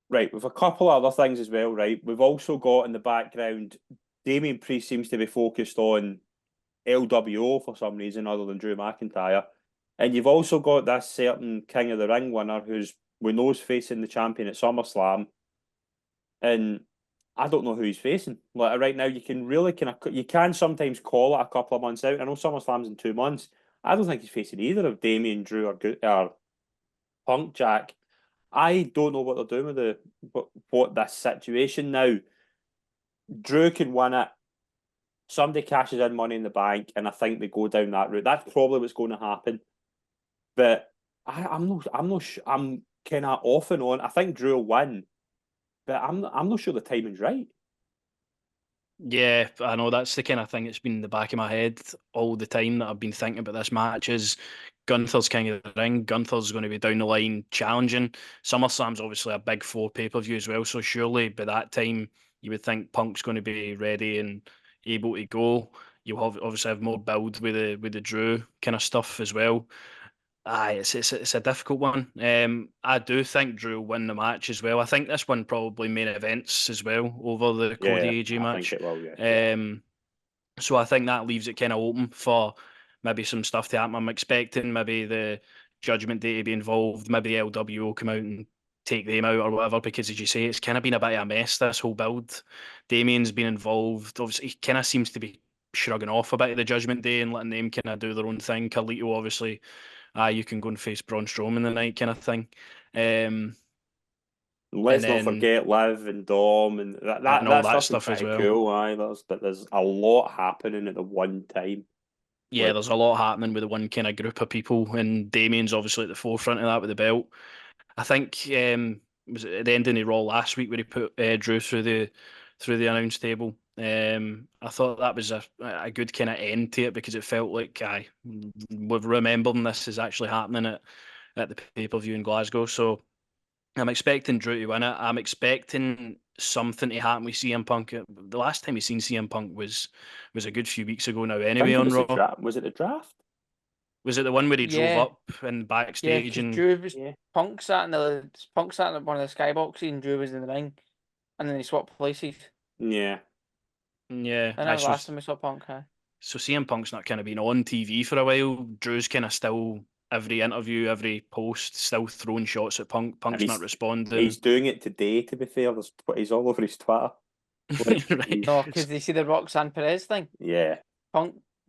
right, with a couple other things as well, right? We've also got in the background, Damien Priest seems to be focused on LWO for some reason other than Drew McIntyre. And you've also got this certain King of the Ring winner who's we know's facing the champion at SummerSlam. And I don't know who he's facing. Like right now, you can sometimes call it a couple of months out. I know SummerSlam's in 2 months. I don't think he's facing either of Damien, Drew, or Punk, Jack. I don't know what they're doing with what this situation now. Drew can win it. Somebody cashes in Money in the Bank, and I think they go down that route. That's probably what's going to happen. But I'm kind of off and on. I think Drew will win, but I'm not sure the timing's right. Yeah, I know that's the kind of thing that's been in the back of my head all the time that I've been thinking about this match is Gunther's King of the Ring. Gunther's going to be down the line challenging. SummerSlam's obviously a big 4 pay-per-view as well, so surely by that time you would think Punk's going to be ready and able to go. You'll obviously have more build with the Drew kind of stuff as well. It's a difficult one. I do think Drew will win the match as well. I think this one probably main events as well over the Cody AJ match. I think it will, yeah. So I think that leaves it kind of open for maybe some stuff to happen. I'm expecting maybe the Judgment Day to be involved, maybe the LWO come out and take them out or whatever, because as you say, it's kind of been a bit of a mess, this whole build. Damien's been involved. Obviously, he kind of seems to be shrugging off a bit of the Judgment Day and letting them kind of do their own thing. Carlito, obviously, you can go and face Braun Strowman the night kind of thing. Let's not forget Liv and Dom and that all that stuff stuff is as pretty well. cool. There's a lot happening at the one time. Yeah, Like, there's a lot happening with the one kind of group of people, and Damien's obviously at the forefront of that with the belt. I think was it at the end of the Raw last week where he put Drew through the announce table. I thought that was a good kind of end to it because it felt like we're remembering this is actually happening at the pay-per-view in Glasgow. So I'm expecting Drew to win it. I'm expecting something to happen with CM Punk. The last time we seen CM Punk was a good few weeks ago now. I Anyway, think it on was the Raw, draft. Was it the draft? was it the one where he drove Yeah, up and yeah, backstage because and Drew was Yeah. Punk sat in one of the skyboxes and Drew was in the ring, and then they swapped places. Yeah. yeah, I know the last time we saw Punk. So CM Punk's not kind of been on TV for a while. Drew's kind of still every interview, every post, still throwing shots at Punk. And Punk's not he's responding. doing it today, to be fair. He's all over his Twitter. Like, Right. No, because they see the Roxanne Perez thing. yeah.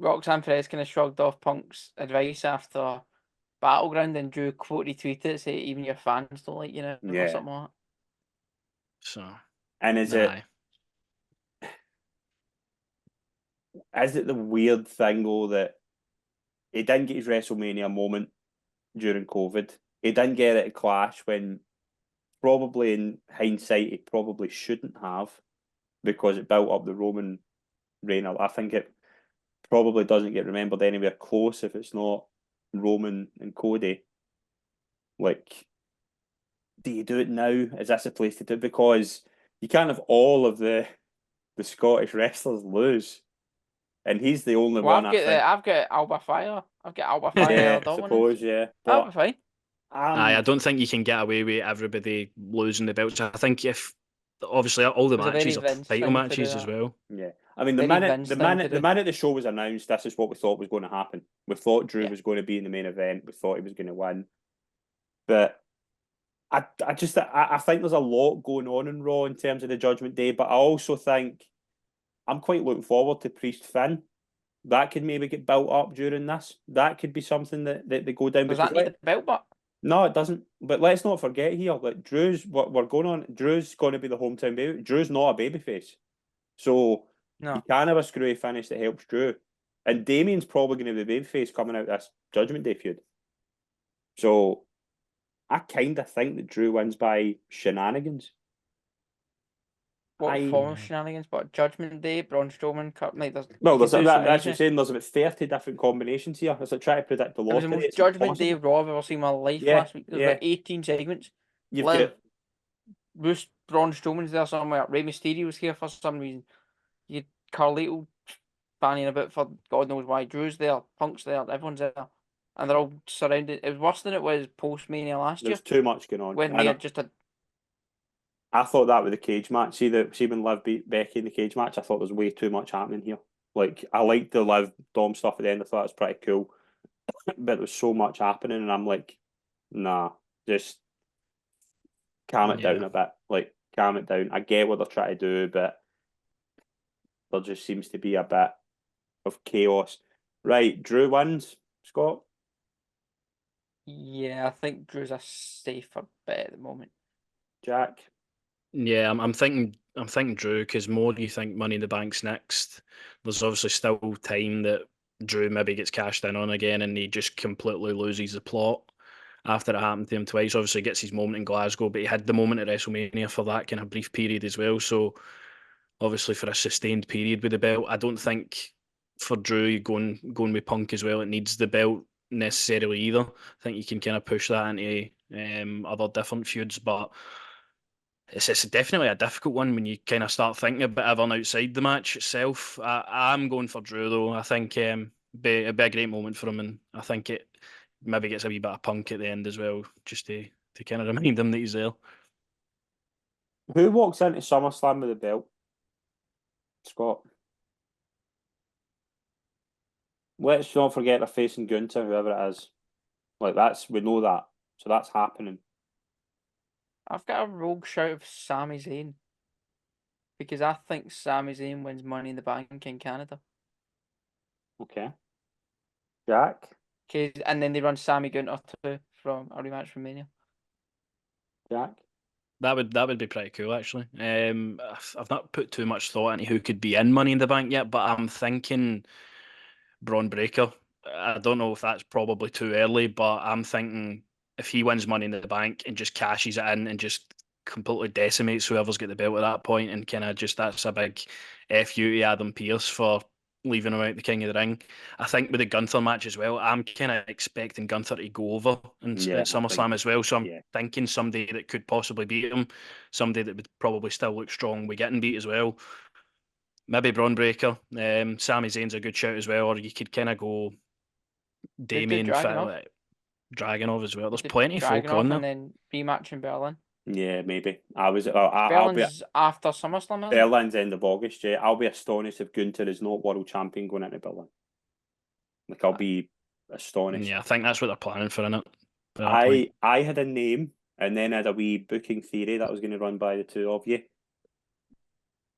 Roxanne Perez kind of shrugged off Punk's advice after Battleground, and Drew quote retweeted it, say even your fans don't like you now, or Yeah. something like that. So, And is nah. it the weird thing though that he didn't get his WrestleMania moment during COVID? He didn't get it at Clash when probably in hindsight he probably shouldn't have, because it built up the Roman reign. I think it probably doesn't get remembered anywhere close if it's not Roman and Cody. Like, do you do it now? Is this a place to do it? Because you can't have all of the Scottish wrestlers lose, and he's the only Well, one I think. I've got Alba Fire. I've got Alba Fire Yeah, and I Dominance. suppose, yeah, That'll be but fine. I don't think you can get away with everybody losing the belts. I think if obviously all the It was a very matches are Vince title thing to do matches as that. well. yeah. I mean, the Very minute Vince thing to do. the minute the show was announced, this is what we thought was going to happen. We thought Drew Yeah. was going to be in the main event. We thought he was going to win, but I think there's a lot going on in Raw in terms of the Judgment Day. But I also think I'm quite looking forward to Priest Finn. That could maybe get built up during this. That could be something that they go down. Does Because that need the belt back? no, it doesn't. But let's not forget here, like Drew's what we're going on. Drew's going to be the hometown baby. Drew's not a babyface, so you No. can have a screwy finish that helps Drew. And Damien's probably going to be the babyface coming out this Judgment Day feud. So I kind of think that Drew wins by shenanigans. What form of shenanigans? But Judgment Day, Braun Strowman, like there's Well, you there's could do so many that's what I'm things. saying. There's about 30 different combinations here. It's like trying to predict the It was the lottery. most It's Judgment Day impossible. Raw I've ever seen in my life Yeah, last week. There's yeah. about 18 segments. You've Liv, got Bruce, Braun Strowman's there somewhere. Rey Mysterio's here for some reason. You had Carlito fanning about for God knows why. Drew's there, Punk's there, everyone's there. And they're all surrounded. It was worse than it was post-Mania last year, there's too much going on. when And they had just a... I thought that with the cage match. See when Liv beat Becky in the cage match, I thought there was way too much happening here. Like, I liked the Liv Dom stuff at the end. I thought it was pretty cool, but there was so much happening, and I'm like, nah, just calm it down a bit. Like, calm it down. I get what they're trying to do, but there just seems to be a bit of chaos. Right, Drew wins. Scott, Yeah, I think Drew's a safer bet at the moment. Jack. Yeah, I'm thinking Drew, because more you think Money in the Bank's next. There's obviously still time that Drew maybe gets cashed in on again, and he just completely loses the plot after it happened to him twice. Obviously, he gets his moment in Glasgow, but he had the moment at WrestleMania for that kind of brief period as well. So, obviously, for a sustained period with the belt, I don't think for Drew going with Punk as well, it needs the belt necessarily either. I think you can kind of push that into other different feuds, but it's definitely a difficult one when you kind of start thinking about everything outside the match itself. I'm going for Drew though. I think it'd be a great moment for him, and I think it maybe gets a wee bit of Punk at the end as well, just to kind of remind him that he's there. Who walks into SummerSlam with the belt? Scott. Let's not forget they're facing Gunther, whoever it is. Like, we know that. So that's happening. I've got a rogue shout of Sami Zayn, because I think Sami Zayn wins Money in the Bank in Canada. Okay. Jack? And then they run Sami Gunther too from a rematch from Mania. Jack? That would be pretty cool actually. I've not put too much thought into who could be in Money in the Bank yet, but I'm thinking Braun Breaker. I don't know if that's probably too early, but I'm thinking if he wins Money in the Bank and just cashes it in and just completely decimates whoever's got the belt at that point, and kind of just that's a big FU to Adam Pearce for leaving him out the King of the Ring. I think with the Gunther match as well, I'm kind of expecting Gunther to go over Yeah, at SummerSlam as well. So I'm yeah. thinking somebody that could possibly beat him, somebody that would probably still look strong with getting beat as well. Maybe Braun Breaker. Sami Zayn's a good shout as well, or you could kind of go Could do Damien Dragunov. Dragunov as well. There's Could do plenty of folk on Dragunov there. and then rematch in Berlin. Yeah, maybe. I'll be Berlin's after SummerSlam, isn't it? Berlin's end of August. Yeah, I'll be astonished if Gunther is not world champion going into Berlin. Like, I'll be astonished. Yeah, I think that's what they're planning for, innit? At that point. I had a name, and then I had a wee booking theory that I was going to run by the two of you.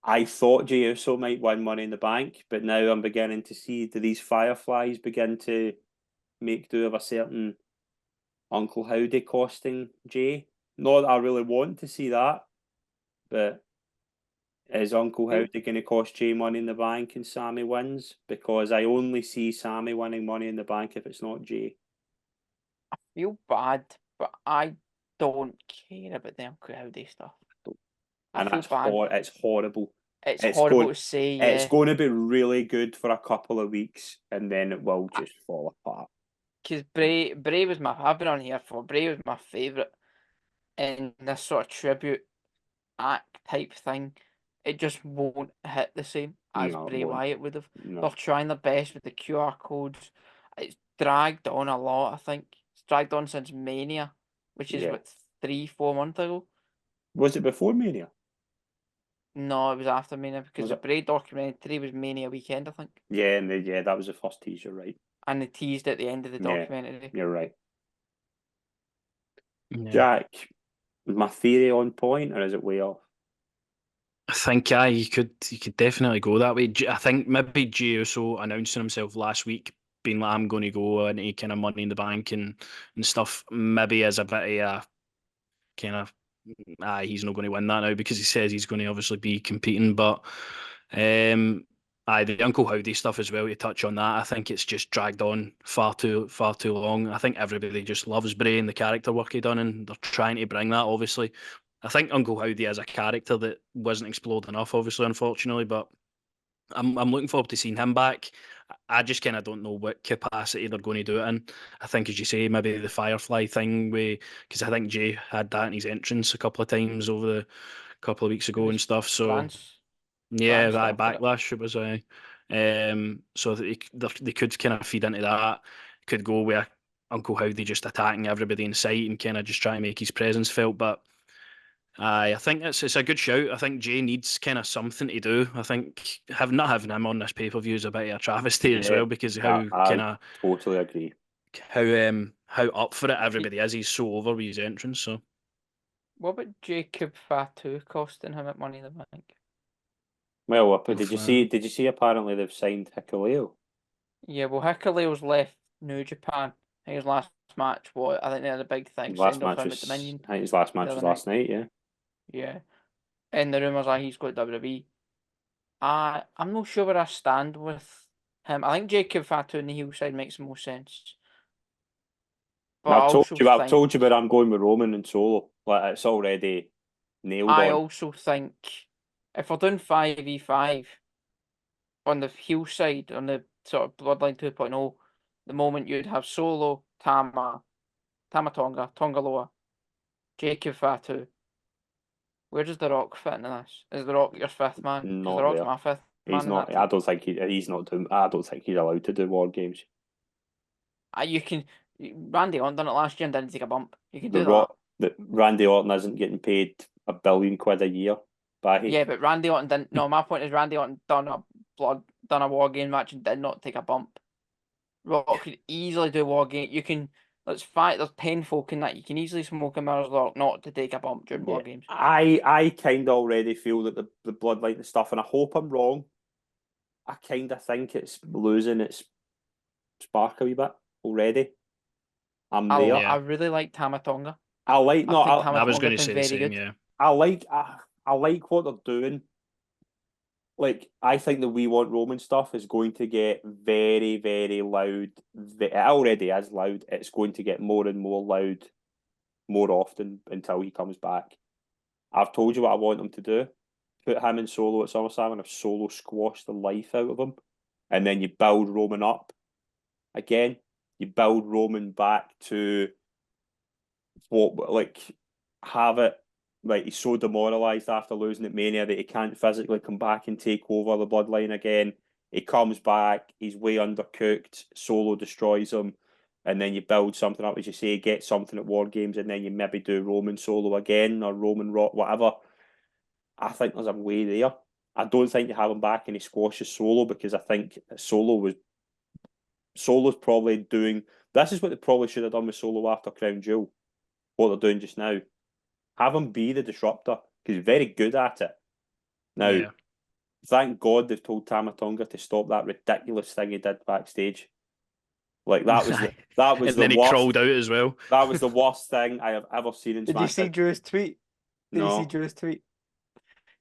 I thought Jey Uso might win Money in the Bank, but now I'm beginning to see, do these Fireflies begin to make do of a certain Uncle Howdy costing Jey? Not that I really want to see that, but is Uncle Howdy going to cost Jey Money in the Bank and Sammy wins? Because I only see Sammy winning Money in the Bank if it's not Jey. I feel bad, but I don't care about the Uncle Howdy stuff. And I feel bad. it's horrible. It's horrible to say, yeah. It's going to be really good for a couple of weeks, and then it will just fall apart. Because Bray was I've been on here for, Bray was my favourite in this sort of tribute act type thing. It just won't hit the same as No, it Bray won't. Wyatt would have. No. They're trying their best with the QR codes. It's dragged on a lot, I think. It's dragged on since Mania, which is, what, 3-4 months ago? Was it before Mania? No, it was after Mania, because Was the it? Bray documentary was Mania weekend, I think. Yeah, that was the first teaser, right? And they teased at the end of the Yeah. documentary. You're right. Yeah. Jack, is my theory on point, or is it way off? I think you could definitely go that way. I think maybe Jey Uso announcing himself last week, being like, I'm going to go into kind of Money in the Bank and stuff, maybe as a bit of a kind of, he's not going to win that now because he says he's going to obviously be competing. But the Uncle Howdy stuff as well, to touch on that, I think it's just dragged on far too long. I think everybody just loves Bray and the character work he done, and they're trying to bring that, obviously. I think Uncle Howdy is a character that wasn't explored enough, obviously, unfortunately, but I'm looking forward to seeing him back. I just kind of don't know what capacity they're going to do it in. I think, as you say, maybe the Firefly thing, because I think Jay had that in his entrance a couple of times over the couple of weeks ago and stuff. So yeah, that Backlash it was so that they could kind of feed into that. Could go with Uncle Howdy just attacking everybody in sight and kind of just try to make his presence felt, but. I think it's a good shout. I think Jay needs kind of something to do. I think not having him on this pay-per-view is a bit of a travesty as well, because how kind of totally agree. How up for it everybody is. He's so over with his entrance. So what about Jacob Fatu costing him at Money in the Bank? Well, did you see? Apparently they've signed Hikuleo. Yeah, well, Hikuleo's left New Japan. His last match, I think they had a big thing. Last match was, I think his last match was last night. Yeah. Yeah, and the rumours are he's got WWE. I'm not sure where I stand with him. I think Jacob Fatu on the heel side makes the most sense. But I've told you where I'm going with Roman and Solo. Like, it's already nailed on. I also think if we're doing 5v5 on the heel side, on the sort of Bloodline 2.0, the moment you'd have Solo, Tama Tonga, Tongaloa, Jacob Fatu. Where does The Rock fit into this? Is The Rock your fifth man? Because The Rock's my fifth man. He's not. I don't think he's not doing. I don't think he's allowed to do war games. You can. Randy Orton done it last year and didn't take a bump. You can do that. Randy Orton isn't getting paid £1 billion a year. Yeah, but Randy Orton didn't. No, my point is Randy Orton done a war game match and did not take a bump. Rock could easily do a war game. You can. There's 10 folk in that. You can easily smoke a mirror's Rock not to take a bump during war games. I kind of already feel that the Bloodline and stuff, and I hope I'm wrong. I kind of think it's losing its spark a wee bit already. I really like Tama Tonga. I was going to say the same. Yeah. I like what they're doing. like, I think the We Want Roman stuff is going to get very, very loud. It already is loud. It's going to get more and more loud more often until he comes back. I've told you what I want him to do. Put him in Solo at SummerSlam and have Solo squash the life out of him. And then you build Roman up again. You build Roman back to what, like, have it. Like, he's so demoralised after losing at Mania that he can't physically come back and take over the bloodline again. He comes back, he's way undercooked, Solo destroys him, and then you build something up, as you say, get something at War Games, and then you maybe do Roman Solo again, or Roman Rock, whatever. I think there's a way there. I don't think you have him back and he squashes Solo, because I think Solo's probably doing, this is what they probably should have done with Solo after Crown Jewel, what they're doing just now. Have him be the disruptor, because he's very good at it. Now, thank God they've told Tama Tonga to stop that ridiculous thing he did backstage. Like, that was and then he worst. crawled out as well. That was the worst thing I have ever seen in SmackDown. Did you see Drew's tweet? Did you see Drew's tweet?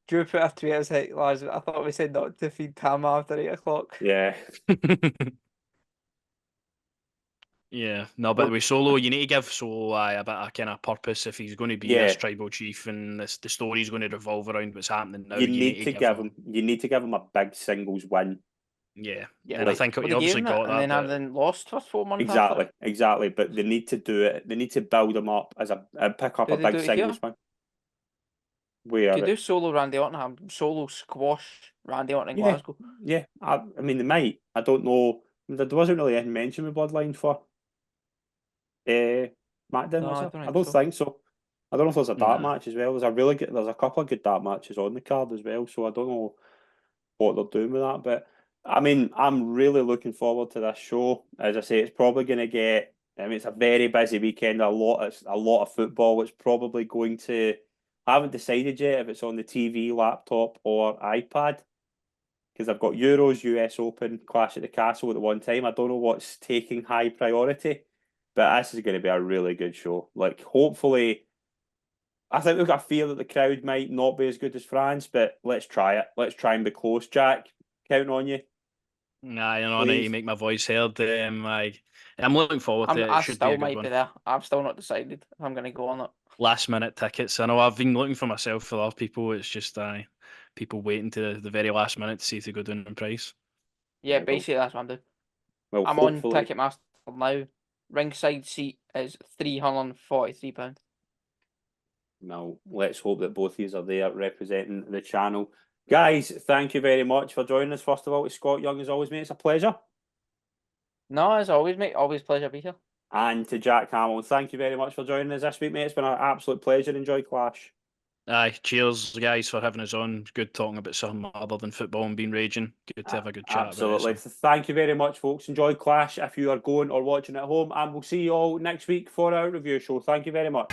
Drew put a tweet, I was like, lads, I thought we said not to feed Tama after 8 o'clock. Yeah. Yeah, no, but with Solo, you need to give Solo a bit of kind of purpose if he's going to be this tribal chief, and the story's going to revolve around what's happening now. You need to give him. You need to give him a big singles win. Yeah, yeah. And I think he obviously got that. And then lost for 4 months. Exactly. But they need to do it. They need to build him up as pick up a big singles win. Could do Solo Randy Orton, have Solo squash Randy Orton in Glasgow. Yeah, I mean they might. I don't know. There wasn't really any mention with Bloodline for SmackDown, was there? I don't think so. I don't know if there's a dark match as well. There's a couple of good dark matches on the card as well. So I don't know what they're doing with that. But I mean, I'm really looking forward to this show. As I say, it's probably going to get. I mean, it's a very busy weekend. A lot of football. It's probably going to. I haven't decided yet if it's on the TV, laptop, or iPad, because I've got Euros, US Open, Clash at the Castle at the one time. I don't know what's taking high priority, but this is going to be a really good show. Like, hopefully, I think we've got a fear that the crowd might not be as good as France, but let's try it. Let's try and be close, Jack. Counting on you. Nah, you know, I need to make my voice heard. I'm looking forward to it. I still might be there. I've still not decided if I'm going to go on it. Last minute tickets. I know I've been looking for myself for other people. It's just people waiting to the very last minute to see if they go down in price. Yeah, basically that's what I'm doing. Well, I'm on Ticketmaster now. Ringside seat is £343. No, let's hope that both of you are there representing the channel. Guys, thank you very much for joining us. First of all, to Scott Young, as always, mate. It's a pleasure. No, as always, mate. Always a pleasure to be here. And to Jack Hamill, thank you very much for joining us this week, mate. It's been an absolute pleasure. Enjoy Clash. Aye, cheers, guys, for having us on. Good talking about something other than football and being raging. Good to have a good chat. Absolutely. About it, so. Thank you very much, folks. Enjoy Clash if you are going or watching at home, and we'll see you all next week for our review show. Thank you very much.